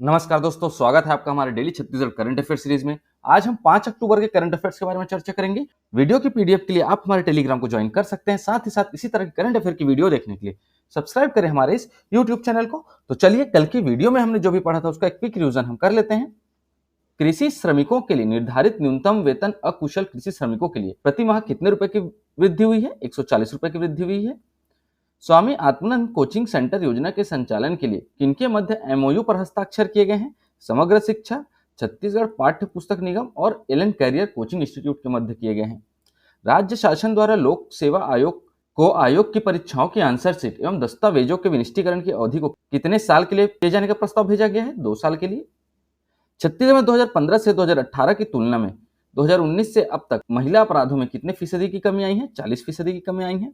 नमस्कार दोस्तों, स्वागत है आपका हमारे daily Chhattisgarh current affair series में। आज हम 5 अक्टूबर के करंट अफेयर्स के बारे में चर्चा करेंगे। वीडियो की पीडीएफ के लिए आप हमारे टेलीग्राम को ज्वाइन कर सकते हैं। साथ ही साथ इसी तरह की करंट अफेयर की वीडियो देखने के लिए सब्सक्राइब करें हमारे इस यूट्यूब चैनल को। तो चलिए, कल की वीडियो में हमने जो भी पढ़ा था उसका एक क्विक रिवीजन हम कर लेते हैं। कृषि श्रमिकों के लिए निर्धारित न्यूनतम वेतन अकुशल कृषि श्रमिकों के लिए प्रति माह कितने रुपए की वृद्धि हुई है? 140 रुपए की वृद्धि हुई है। स्वामी आत्मानंद कोचिंग सेंटर योजना के संचालन के लिए किनके मध्य एमओयू पर हस्ताक्षर किए गए हैं? समग्र शिक्षा, छत्तीसगढ़ पाठ्य पुस्तक निगम और एलन कैरियर कोचिंग इंस्टीट्यूट के मध्य किए गए हैं। राज्य शासन द्वारा लोक सेवा आयोग को आयोग की परीक्षाओं की आंसर शीट एवं दस्तावेजों के विनिष्टीकरण की अवधि को कितने साल के लिए किए जाने का प्रस्ताव भेजा गया है? 2 साल के लिए। छत्तीसगढ़ में 2015 से 2018 की तुलना में 2019 से अब तक महिला अपराधों में कितने फीसदी की कमी आई है? 40% की कमी आई है।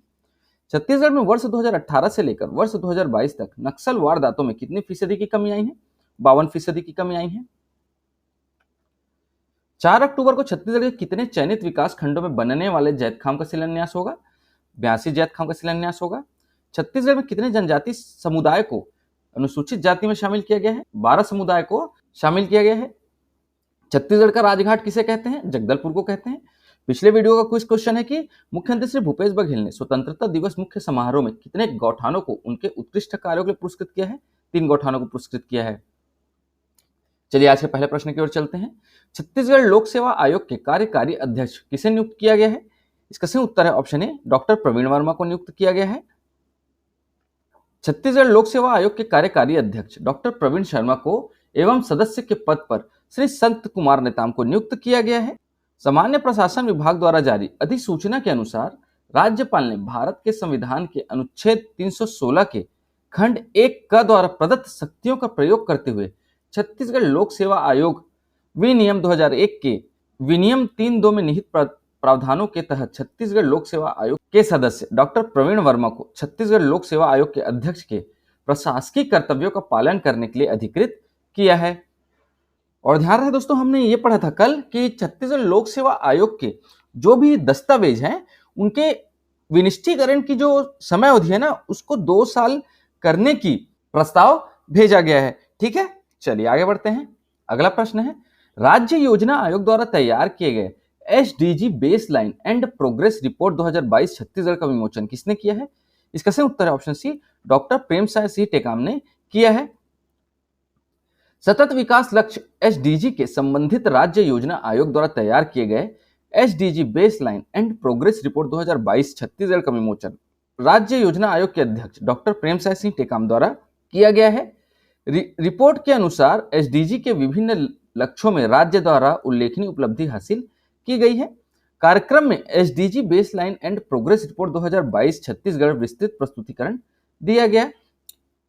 छत्तीसगढ़ में वर्ष 2018 से लेकर वर्ष 2022 तक नक्सल वारदातों में कितनी फीसदी की कमी आई है? 52% की कमी आई है। 4 अक्टूबर को छत्तीसगढ़ के कितने चयनित विकास खंडों में बनने वाले जैतखाम का शिलान्यास होगा? 82 जैतखाम का शिलान्यास होगा। छत्तीसगढ़ में कितने जनजाति समुदाय को अनुसूचित जाति में शामिल किया गया है? 12 समुदाय को शामिल किया गया है। छत्तीसगढ़ का राजघाट किसे कहते हैं? जगदलपुर को कहते हैं। पिछले वीडियो का क्विज क्वेश्चन है कि मुख्यमंत्री श्री भूपेश बघेल ने स्वतंत्रता दिवस मुख्य समारोह में कितने गौठानों को उनके उत्कृष्ट कार्यों के लिए पुरस्कृत किया है? 3 गौठानों को पुरस्कृत किया है। चलिए, आज के पहले प्रश्न की ओर चलते हैं। छत्तीसगढ़ लोक सेवा आयोग के कार्यकारी अध्यक्ष किसे नियुक्त किया गया है? इसका सही उत्तर है option A, doctor Praveen Verma को नियुक्त किया गया है। छत्तीसगढ़ लोक सेवा आयोग के कार्यकारी अध्यक्ष डॉक्टर प्रवीण शर्मा को एवं सदस्य के पद पर श्री संत कुमार नेताम को नियुक्त किया गया है। सामान्य प्रशासन विभाग द्वारा जारी अधिसूचना के अनुसार राज्यपाल ने भारत के संविधान के अनुच्छेद 316 के खंड 1 क द्वारा प्रदत्त शक्तियों का प्रयोग करते हुए छत्तीसगढ़ लोक सेवा आयोग विनियम 2001 के विनियम 3(2) में निहित प्रावधानों के तहत छत्तीसगढ़ लोक सेवा आयोग के सदस्य डॉक्टर प्रवीण वर्मा को छत्तीसगढ़ लोक सेवा आयोग के अध्यक्ष के प्रशासकीय कर्तव्यों का पालन करने के लिए अधिकृत किया है। और ध्यान रहे दोस्तों, हमने ये पढ़ा था कल कि छत्तीसगढ़ लोक सेवा आयोग के जो भी दस्तावेज हैं उनके विनिष्टीकरण की जो समय अवधि है ना, उसको 2 साल करने की प्रस्ताव भेजा गया है। ठीक है, चलिए आगे बढ़ते हैं। अगला प्रश्न है, राज्य योजना आयोग द्वारा तैयार किए गए SDG baseline and progress report 2022 Chhattisgarh का विमोचन किसने किया है? इसका सही उत्तर है option C, doctor Premsai Singh Tekam ने किया है। सतत विकास लक्ष्य एसडीजी के संबंधित राज्य योजना आयोग द्वारा तैयार किए गए SDG baseline and progress report 2022 Chhattisgarh का विमोचन राज्य योजना आयोग के अध्यक्ष डॉक्टर प्रेमसाय सिंह टेकाम द्वारा किया गया है। रिपोर्ट के अनुसार एसडीजी के विभिन्न लक्ष्यों में राज्य द्वारा उल्लेखनीय उपलब्धि हासिल की गई है। कार्यक्रम में SDG baseline and progress report 2022 Chhattisgarh विस्तृत प्रस्तुतिकरण दिया गया।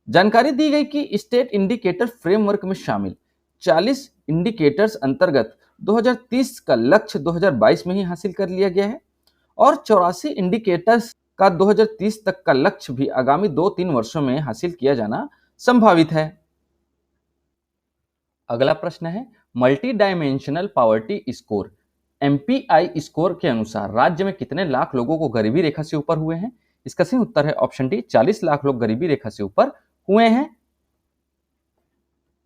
जानकारी दी गई कि स्टेट इंडिकेटर फ्रेमवर्क में शामिल 40 इंडिकेटर्स अंतर्गत 2030 का लक्ष्य 2022 में ही हासिल कर लिया गया है और 84 इंडिकेटर्स का 2030 तक का लक्ष्य भी आगामी 2-3 वर्षों में हासिल किया जाना संभावित है। अगला प्रश्न है, multi dimensional poverty score MPI score के अनुसार राज्य में कितने लाख लोगों को गरीबी रेखा से ऊपर हुए हैं? इसका सही उत्तर है ऑप्शन डी, 40 लाख लोग गरीबी रेखा से ऊपर हुए हैं।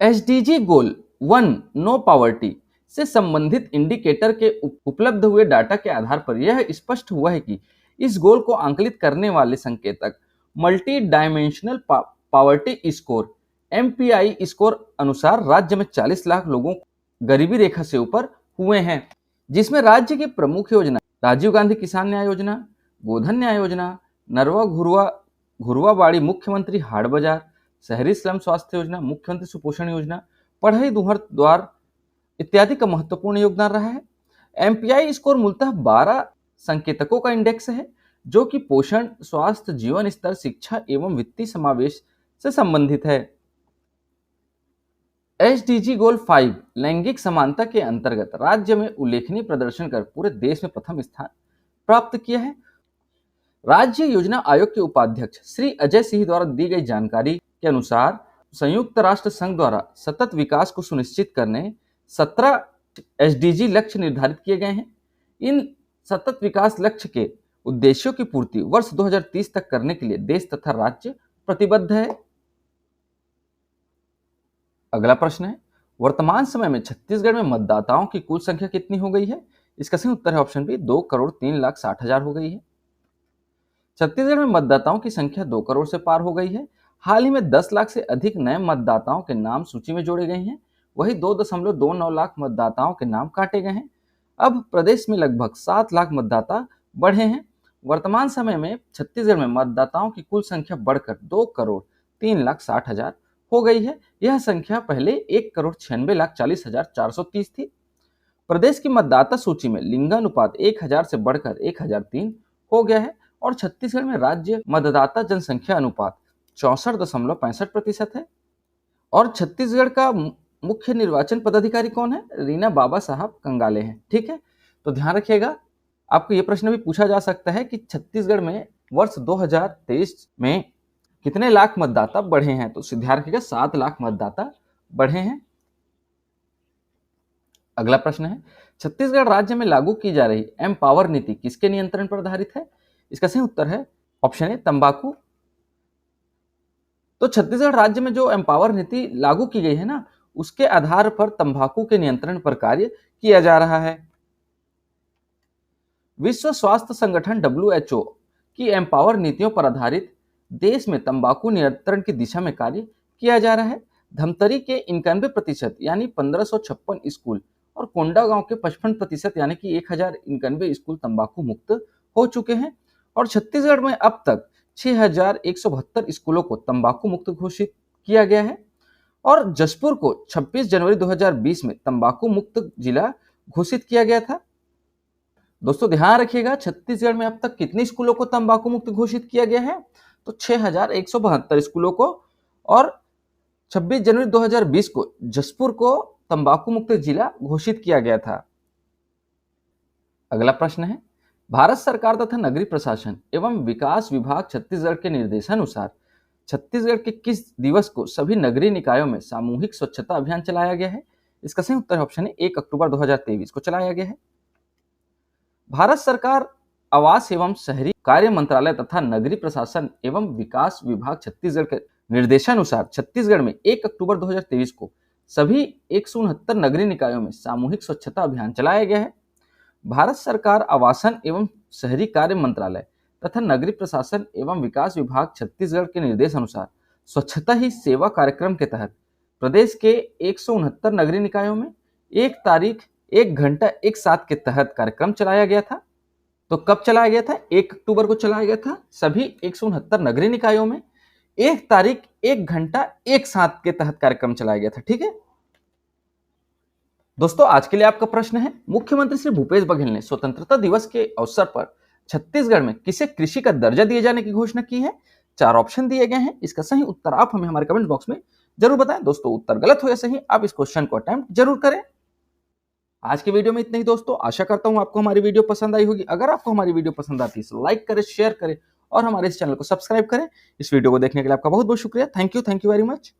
एसडीजी गोल 1 नो पॉवर्टी से संबंधित इंडिकेटर के उपलब्ध हुए डाटा के आधार पर यह स्पष्ट हुआ है कि इस गोल को आंकलित करने वाले संकेतक multi dimensional poverty score MPI score अनुसार राज्य में 40 लाख लोगों गरीबी रेखा से ऊपर हुए हैं, जिसमें राज्य की प्रमुख योजना राजीव गांधी किसान न्याय योजना, गोधन न्याय योजना, नरवा घुरवा बाड़ी मुख्यमंत्री हाट बाजार, शहरी स्लम स्वास्थ्य योजना, मुख्यमंत्री सुपोषण योजना, पढ़ई तुंहर द्वार इत्यादि का महत्वपूर्ण योगदान रहा है। एमपीआई स्कोर मूलतः 12 संकेतकों का इंडेक्स है जो कि पोषण, स्वास्थ्य, जीवन स्तर, शिक्षा एवं वित्तीय समावेश से संबंधित है। एसडीजी गोल 5 लैंगिक समानता के अंतर्गत राज्य में उल्लेखनीय प्रदर्शन कर पूरे देश में प्रथम स्थान प्राप्त किया है। राज्य योजना आयोग के उपाध्यक्ष श्री अजय सिंह द्वारा दी गई जानकारी के अनुसार संयुक्त राष्ट्र संघ द्वारा सतत विकास को सुनिश्चित करने 17 एसडीजी लक्ष्य निर्धारित किए गए हैं। इन सतत विकास लक्ष्य के उद्देश्यों की पूर्ति वर्ष 2030 तक करने के लिए देश तथा राज्य प्रतिबद्ध है। अगला प्रश्न है, वर्तमान समय में छत्तीसगढ़ में मतदाताओं की कुल संख्या कितनी हो गई है? इसका सही उत्तर है ऑप्शन बी, 2,03,60,000 हो गई है। छत्तीसगढ़ में मतदाताओं की संख्या 2 करोड़ से पार हो गई है। हाल ही में 10 लाख से अधिक नए मतदाताओं के नाम सूची में जोड़े गए हैं। वहीं 2.29 लाख मतदाताओं के नाम काटे गए हैं। अब प्रदेश में लगभग 7 लाख मतदाता बढ़े हैं। वर्तमान समय में छत्तीसगढ़ में मतदाताओं की कुल संख्या बढ़कर 2,03,60,000 हो गई है। यह संख्या पहले 1,96,40,430 थी। प्रदेश की मतदाता सूची में लिंगानुपात 1000 से बढ़कर 1003 हो गया है और छत्तीसगढ़ में राज्य मतदाता जनसंख्या अनुपात 64.65% है। और छत्तीसगढ़ का मुख्य निर्वाचन पदाधिकारी कौन है? रीना बाबा साहब कंगाले हैं। ठीक है, तो ध्यान रखिएगा, आपको यह प्रश्न भी पूछा जा सकता है कि छत्तीसगढ़ में वर्ष 2023 में कितने लाख मतदाता बढ़े हैं? तो ध्यान रखिएगा, 7 लाख मतदाता बढ़े हैं। अगला प्रश्न है, छत्तीसगढ़ राज्य में लागू की जा रही एमपावर नीति किसके नियंत्रण पर आधारित है? इसका सही उत्तर है ऑप्शन ए, तंबाकू। तो छत्तीसगढ़ राज्य में जो एम्पावर नीति लागू की गई है ना, उसके आधार पर तंबाकू के नियंत्रण पर कार्य किया जा रहा है। विश्व स्वास्थ्य संगठन WHO की एम्पावर नीतियों पर आधारित देश में तंबाकू नियंत्रण की दिशा में कार्य किया जा रहा है। धमतरी के 91% यानी 1556 स्कूल और कोंडागांव के 55% यानी कि 1091 स्कूल तंबाकू मुक्त हो चुके हैं और छत्तीसगढ़ में अब तक 6,172 स्कूलों को तंबाकू मुक्त घोषित किया गया है और जशपुर को 26 जनवरी 2020 में तंबाकू मुक्त जिला घोषित किया गया था। दोस्तों ध्यान रखिएगा, छत्तीसगढ़ में अब तक कितने स्कूलों को तंबाकू मुक्त घोषित किया गया है? तो 6,172 स्कूलों को और 26 जनवरी 2020 को जशपुर को तंबाकू मुक्त जिला घोषित किया गया था। अगला प्रश्न है, भारत सरकार तथा नगरीय प्रशासन एवं विकास विभाग छत्तीसगढ़ के निर्देशानुसार छत्तीसगढ़ के किस दिवस को सभी नगरीय निकायों में सामूहिक स्वच्छता अभियान चलाया गया है? इसका सही उत्तर ऑप्शन है 1 अक्टूबर 2023 को चलाया गया है। भारत सरकार आवास एवं शहरी कार्य मंत्रालय तथा नगरीय प्रशासन एवं विकास विभाग छत्तीसगढ़ के निर्देशानुसार छत्तीसगढ़ में 1 अक्टूबर 2023 को सभी 169 नगरीय निकायों में सामूहिक स्वच्छता अभियान चलाया गया है। भारत सरकार आवासन एवं शहरी कार्य मंत्रालय तथा नगरीय प्रशासन एवं विकास विभाग छत्तीसगढ़ के निर्देश अनुसार स्वच्छता ही सेवा कार्यक्रम के तहत प्रदेश के 169 नगरीय निकायों में 1 तारीख 1 घंटा 1 साथ के तहत कार्यक्रम चलाया गया था। तो कब चलाया गया था? 1 अक्टूबर को चलाया गया था सभी 169 नगरीय निकायों में 1 तारीख 1 घंटा 1 साथ के तहत कार्यक्रम चलाया गया था। ठीक है दोस्तों, आज के लिए आपका प्रश्न है, मुख्यमंत्री श्री भूपेश बघेल ने स्वतंत्रता दिवस के अवसर पर छत्तीसगढ़ में किसे कृषि का दर्जा दिए जाने की घोषणा की है? 4 ऑप्शन दिए गए हैं, इसका सही उत्तर आप हमें हमारे कमेंट बॉक्स में जरूर बताएं। दोस्तों उत्तर गलत हो या सही, आप इस क्वेश्चन को अटेम्प्ट जरूर करें। आज के वीडियो में इतना ही दोस्तों, आशा करता हूं आपको हमारी वीडियो पसंद आई होगी। अगर आपको हमारी वीडियो पसंद आती है तो लाइक करें, शेयर करें और हमारे इस चैनल को सब्सक्राइब करें। इस वीडियो को देखने के लिए आपका बहुत बहुत शुक्रिया। Thank you very much.